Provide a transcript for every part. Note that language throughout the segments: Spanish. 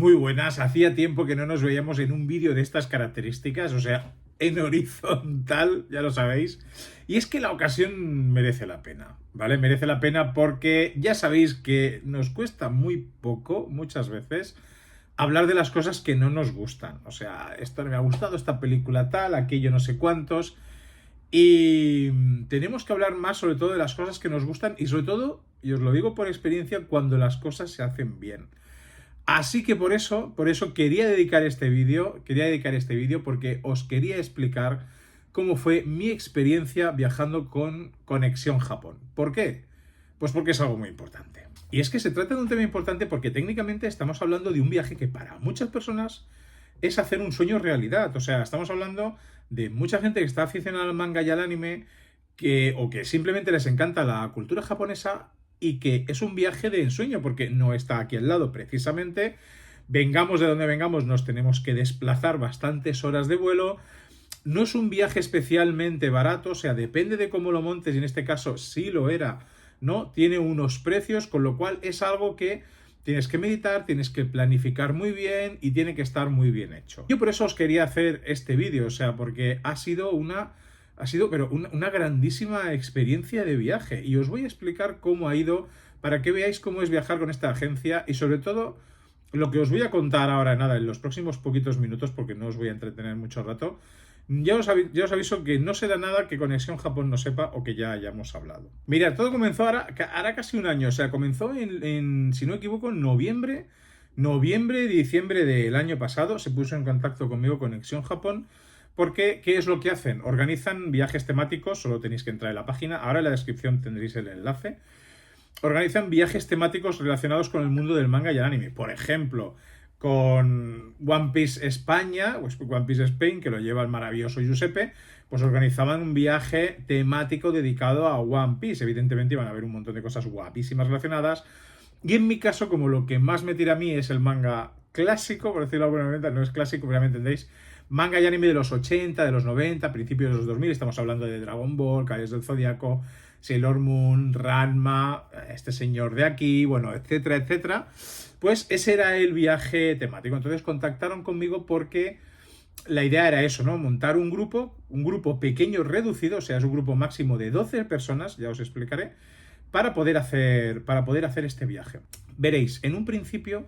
Muy buenas, hacía tiempo que no nos veíamos en un vídeo de estas características, o sea, en horizontal, ya lo sabéis. Y es que la ocasión merece la pena, ¿vale? Merece la pena porque ya sabéis que nos cuesta muy poco, muchas veces, hablar de las cosas que no nos gustan. O sea, esto no me ha gustado, esta película tal, aquello no sé cuántos. Y tenemos que hablar más sobre todo de las cosas que nos gustan y sobre todo, y os lo digo por experiencia, cuando las cosas se hacen bien. Así que por eso quería dedicar este vídeo porque os quería explicar cómo fue mi experiencia viajando con Conexión Japón. ¿Por qué? Pues porque es algo muy importante. Y es que se trata de un tema importante porque técnicamente estamos hablando de un viaje que para muchas personas es hacer un sueño realidad. O sea, estamos hablando de mucha gente que está aficionada al manga y al anime o que simplemente les encanta la cultura japonesa y que es un viaje de ensueño porque no está aquí al lado precisamente. Vengamos de donde vengamos, nos tenemos que desplazar bastantes horas de vuelo. No es un viaje especialmente barato, o sea, depende de cómo lo montes y en este caso sí lo era, ¿no? Tiene unos precios, con lo cual es algo que tienes que meditar, tienes que planificar muy bien y tiene que estar muy bien hecho. Yo por eso os quería hacer este vídeo, o sea, porque una grandísima experiencia de viaje y os voy a explicar cómo ha ido para que veáis cómo es viajar con esta agencia y sobre todo lo que os voy a contar ahora, nada, en los próximos poquitos minutos, porque no os voy a entretener mucho rato, ya os aviso que no será nada que Conexión Japón no sepa o que ya hayamos hablado. Mirad, todo comenzó hará casi un año, o sea, comenzó si no me equivoco, en diciembre del año pasado, se puso en contacto conmigo Conexión Japón, porque ¿qué es lo que hacen? Organizan viajes temáticos, solo tenéis que entrar en la página, ahora en la descripción tendréis el enlace. Organizan viajes temáticos relacionados con el mundo del manga y el anime. Por ejemplo, con One Piece España, pues One Piece Spain, que lo lleva el maravilloso Giuseppe, pues organizaban un viaje temático dedicado a One Piece. Evidentemente iban a haber un montón de cosas guapísimas relacionadas. Y en mi caso, como lo que más me tira a mí es el manga clásico, por decirlo de alguna manera, no es clásico, pero ya me entendéis, manga y anime de los 80, de los 90, principios de los 2000, estamos hablando de Dragon Ball, Caballeros del Zodiaco, Sailor Moon, Ranma, este señor de aquí, bueno, etcétera, etcétera. Pues ese era el viaje temático. Entonces contactaron conmigo porque la idea era eso, ¿no? Montar un grupo pequeño, reducido, o sea, es un grupo máximo de 12 personas, ya os explicaré, para poder hacer este viaje. Veréis, en un principio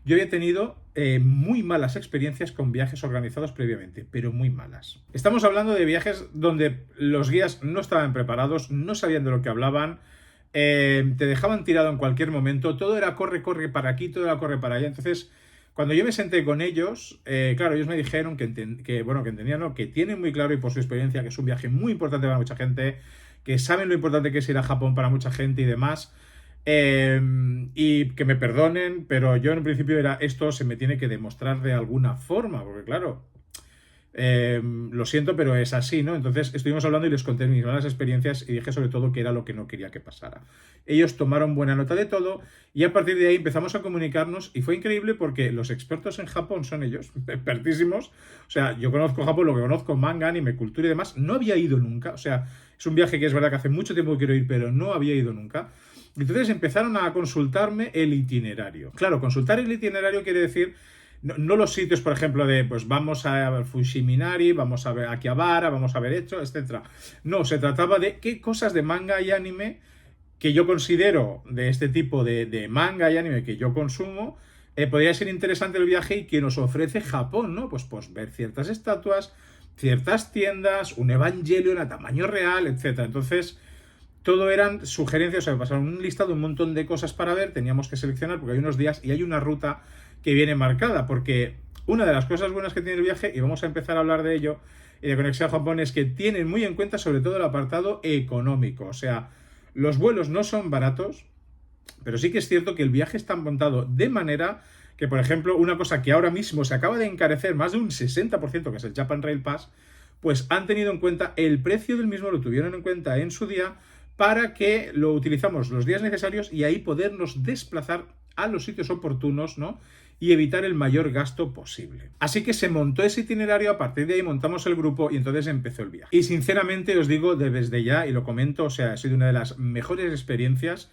yo había tenido muy malas experiencias con viajes organizados previamente, pero muy malas. Estamos hablando de viajes donde los guías no estaban preparados, no sabían de lo que hablaban, te dejaban tirado en cualquier momento, todo era corre, corre para aquí, todo era corre para allá. Entonces, cuando yo me senté con ellos, claro, ellos me dijeron que entendían, ¿no? Que tienen muy claro y por su experiencia que es un viaje muy importante para mucha gente, que saben lo importante que es ir a Japón para mucha gente y demás. Y que me perdonen, pero yo en principio esto se me tiene que demostrar de alguna forma, porque claro, lo siento, pero es así, ¿no? Entonces estuvimos hablando y les conté mis malas experiencias y dije sobre todo que era lo que no quería que pasara. Ellos tomaron buena nota de todo y a partir de ahí empezamos a comunicarnos y fue increíble porque los expertos en Japón son ellos, expertísimos. O sea, yo conozco Japón, lo que conozco, manga, anime, cultura y demás, no había ido nunca. O sea, es un viaje que es verdad que hace mucho tiempo que quiero ir, pero no había ido nunca. Entonces empezaron a consultarme el itinerario. Claro, consultar el itinerario quiere decir no los sitios, por ejemplo, de pues vamos a ver Fushiminari, vamos a ver Akihabara, vamos a ver esto, etc. No, se trataba de qué cosas de manga y anime que yo considero de este tipo de manga y anime que yo consumo, podría ser interesante el viaje y que nos ofrece Japón, ¿no? Pues ver ciertas estatuas, ciertas tiendas, un Evangelion a tamaño real, etc. Entonces, todo eran sugerencias, o sea, me pasaron un listado, un montón de cosas para ver, teníamos que seleccionar porque hay unos días y hay una ruta que viene marcada, porque una de las cosas buenas que tiene el viaje, y vamos a empezar a hablar de ello, y de Conexión Japón, es que tienen muy en cuenta sobre todo el apartado económico, o sea, los vuelos no son baratos, pero sí que es cierto que el viaje está montado de manera que, por ejemplo, una cosa que ahora mismo se acaba de encarecer más de un 60%, que es el Japan Rail Pass, pues han tenido en cuenta el precio del mismo, lo tuvieron en cuenta en su día, para que lo utilizamos los días necesarios y ahí podernos desplazar a los sitios oportunos, ¿no? Y evitar el mayor gasto posible. Así que se montó ese itinerario, a partir de ahí montamos el grupo y entonces empezó el viaje. Y sinceramente os digo desde ya, y lo comento, o sea, ha sido una de las mejores experiencias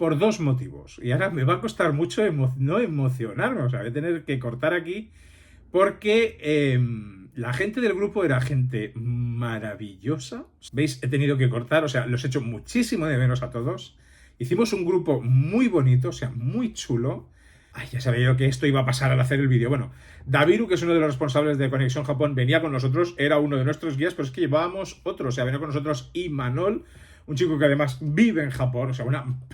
por dos motivos. Y ahora me va a costar mucho no emocionarme, o sea, voy a tener que cortar aquí porque la gente del grupo era gente maravillosa. ¿Veis? He tenido que cortar, o sea, los he hecho muchísimo de menos a todos. Hicimos un grupo muy bonito, o sea, muy chulo. Ay, ya sabía yo que esto iba a pasar al hacer el vídeo. Bueno, Daviru, que es uno de los responsables de Conexión Japón, venía con nosotros, era uno de nuestros guías, pero es que llevábamos otro, o sea, venía con nosotros Imanol, un chico que además vive en Japón, o sea,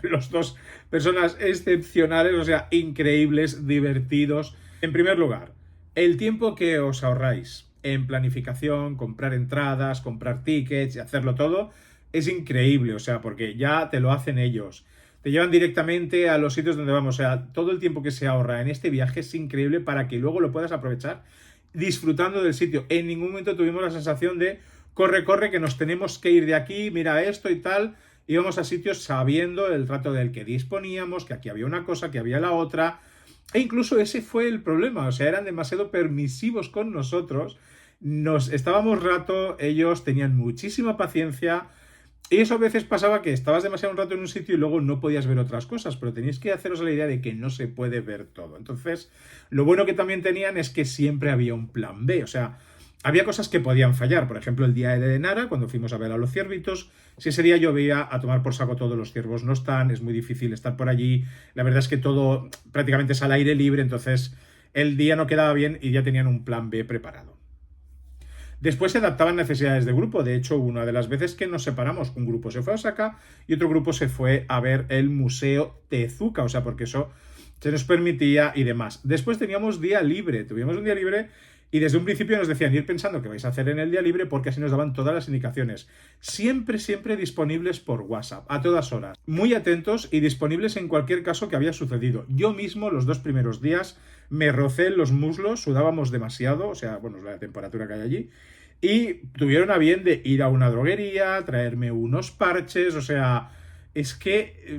los dos personas excepcionales, o sea, increíbles, divertidos. En primer lugar, el tiempo que os ahorráis en planificación, comprar entradas, comprar tickets y hacerlo todo, es increíble, o sea, porque ya te lo hacen ellos. Te llevan directamente a los sitios donde vamos, o sea, todo el tiempo que se ahorra en este viaje es increíble para que luego lo puedas aprovechar disfrutando del sitio. En ningún momento tuvimos la sensación de corre, corre, que nos tenemos que ir de aquí, mira esto y tal. Íbamos a sitios sabiendo el trato del que disponíamos, que aquí había una cosa, que había la otra. E incluso ese fue el problema, o sea, eran demasiado permisivos con nosotros. Nos estábamos rato, ellos tenían muchísima paciencia. Y eso a veces pasaba que estabas demasiado un rato en un sitio y luego no podías ver otras cosas, pero tenéis que haceros la idea de que no se puede ver todo. Entonces, lo bueno que también tenían es que siempre había un plan B, o sea, había cosas que podían fallar. Por ejemplo, el día de Nara, cuando fuimos a ver a los ciervitos, si ese día llovía, a tomar por saco todos los ciervos no están, es muy difícil estar por allí. La verdad es que todo prácticamente es al aire libre, entonces el día no quedaba bien y ya tenían un plan B preparado. Después se adaptaban necesidades de grupo. De hecho, una de las veces que nos separamos, un grupo se fue a Osaka y otro grupo se fue a ver el Museo Tezuka, o sea, porque eso se nos permitía y demás. Después tuvimos un día libre y desde un principio nos decían ir pensando qué vais a hacer en el día libre porque así nos daban todas las indicaciones. Siempre, siempre disponibles por WhatsApp, a todas horas. Muy atentos y disponibles en cualquier caso que había sucedido. Yo mismo los 2 primeros días me rocé los muslos, sudábamos demasiado, o sea, bueno, es la temperatura que hay allí, y tuvieron a bien de ir a una droguería, traerme unos parches, o sea, es que,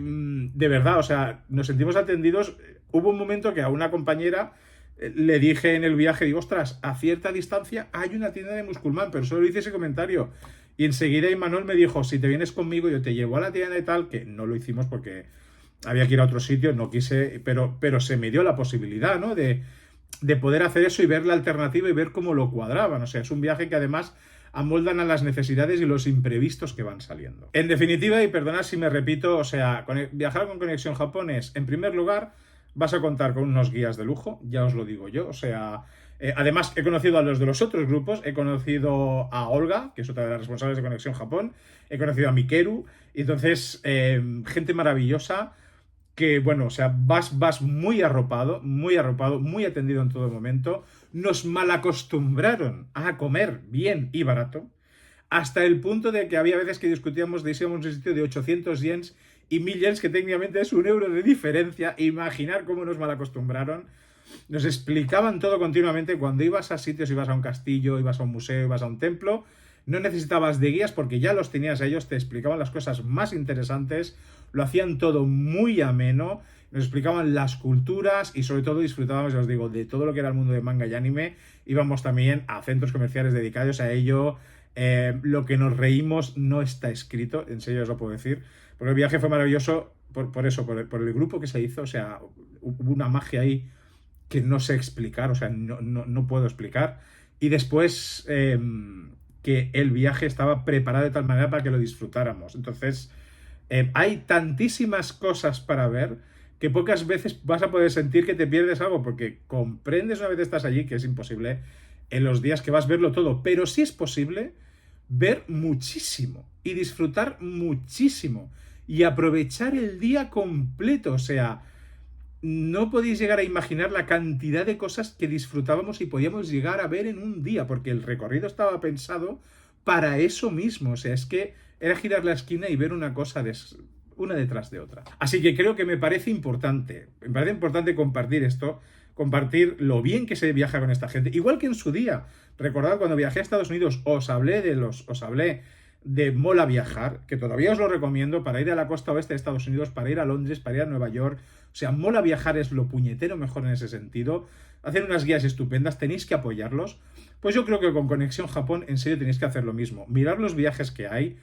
de verdad, o sea, nos sentimos atendidos. Hubo un momento que a una compañera le dije en el viaje, digo, ostras, a cierta distancia hay una tienda de Musculman, pero solo hice ese comentario. Y enseguida Imanol me dijo, si te vienes conmigo yo te llevo a la tienda y tal, que no lo hicimos porque había que ir a otro sitio, no quise, pero se me dio la posibilidad, ¿no? De poder hacer eso y ver la alternativa y ver cómo lo cuadraban. O sea, es un viaje que además amoldan a las necesidades y los imprevistos que van saliendo. En definitiva, y perdonad si me repito, o sea, viajar con Conexión Japón es, en primer lugar, vas a contar con unos guías de lujo, ya os lo digo yo, o sea, además he conocido a los de los otros grupos, he conocido a Olga, que es otra de las responsables de Conexión Japón, he conocido a Mikeru, y entonces, gente maravillosa, que bueno, o sea, vas muy arropado, muy atendido en todo momento. Nos malacostumbraron a comer bien y barato, hasta el punto de que había veces que discutíamos de si íbamos a un sitio de 800 yens y 1000 yens, que técnicamente es 1 euro de diferencia. Imaginar cómo nos malacostumbraron. Nos explicaban todo continuamente. Cuando ibas a sitios, ibas a un castillo, ibas a un museo, ibas a un templo, no necesitabas de guías porque ya los tenías ellos, te explicaban las cosas más interesantes, lo hacían todo muy ameno, nos explicaban las culturas y sobre todo disfrutábamos, ya os digo, de todo lo que era el mundo de manga y anime. Íbamos también a centros comerciales dedicados a ello. Lo que nos reímos no está escrito, en serio os lo puedo decir, porque el viaje fue maravilloso por eso, por el grupo que se hizo. O sea, hubo una magia ahí que no sé explicar, o sea, no puedo explicar. Y después que el viaje estaba preparado de tal manera para que lo disfrutáramos. Entonces, hay tantísimas cosas para ver que pocas veces vas a poder sentir que te pierdes algo, porque comprendes una vez que estás allí que es imposible en los días que vas a verlo todo, pero sí es posible ver muchísimo y disfrutar muchísimo y aprovechar el día completo. O sea, no podéis llegar a imaginar la cantidad de cosas que disfrutábamos y podíamos llegar a ver en un día, porque el recorrido estaba pensado para eso mismo. O sea, es que era girar la esquina y ver una cosa una detrás de otra. Así que creo que me parece importante compartir esto, compartir lo bien que se viaja con esta gente. Igual que en su día, recordad cuando viajé a Estados Unidos, os hablé de Mola Viajar, que todavía os lo recomiendo para ir a la costa oeste de Estados Unidos, para ir a Londres, para ir a Nueva York. O sea, Mola Viajar es lo puñetero mejor en ese sentido. Hacen unas guías estupendas, tenéis que apoyarlos. Pues yo creo que con Conexión Japón, en serio, tenéis que hacer lo mismo. Mirar los viajes que hay,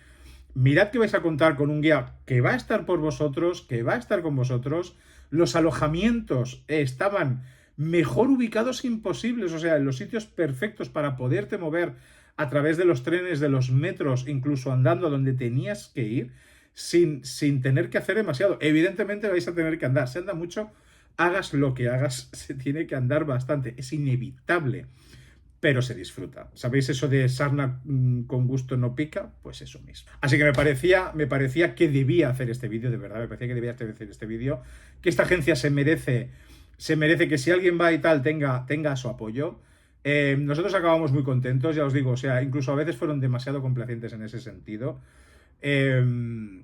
Mirad que vais a contar con un guía que va a estar por vosotros, que va a estar con vosotros. Los alojamientos estaban mejor ubicados imposibles, o sea, en los sitios perfectos para poderte mover a través de los trenes, de los metros, incluso andando a donde tenías que ir, sin tener que hacer demasiado. Evidentemente vais a tener que andar. Se anda mucho, hagas lo que hagas, se tiene que andar bastante. Es inevitable, pero se disfruta. ¿Sabéis eso de sarna con gusto no pica? Pues eso mismo. Así que me parecía que debía hacer este vídeo, de verdad, me parecía que debía hacer este vídeo, que esta agencia se merece que si alguien va y tal tenga su apoyo. Nosotros acabamos muy contentos, ya os digo, o sea, incluso a veces fueron demasiado complacientes en ese sentido. Y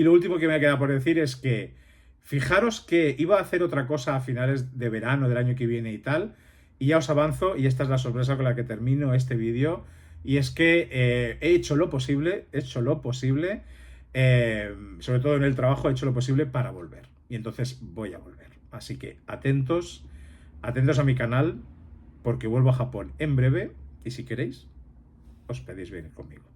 lo último que me queda por decir es que fijaros que iba a hacer otra cosa a finales de verano del año que viene y tal, y ya os avanzo, y esta es la sorpresa con la que termino este vídeo, y es que he hecho lo posible, sobre todo en el trabajo, he hecho lo posible para volver, y entonces voy a volver. Así que atentos a mi canal, porque vuelvo a Japón en breve, y si queréis, os pedís venir conmigo.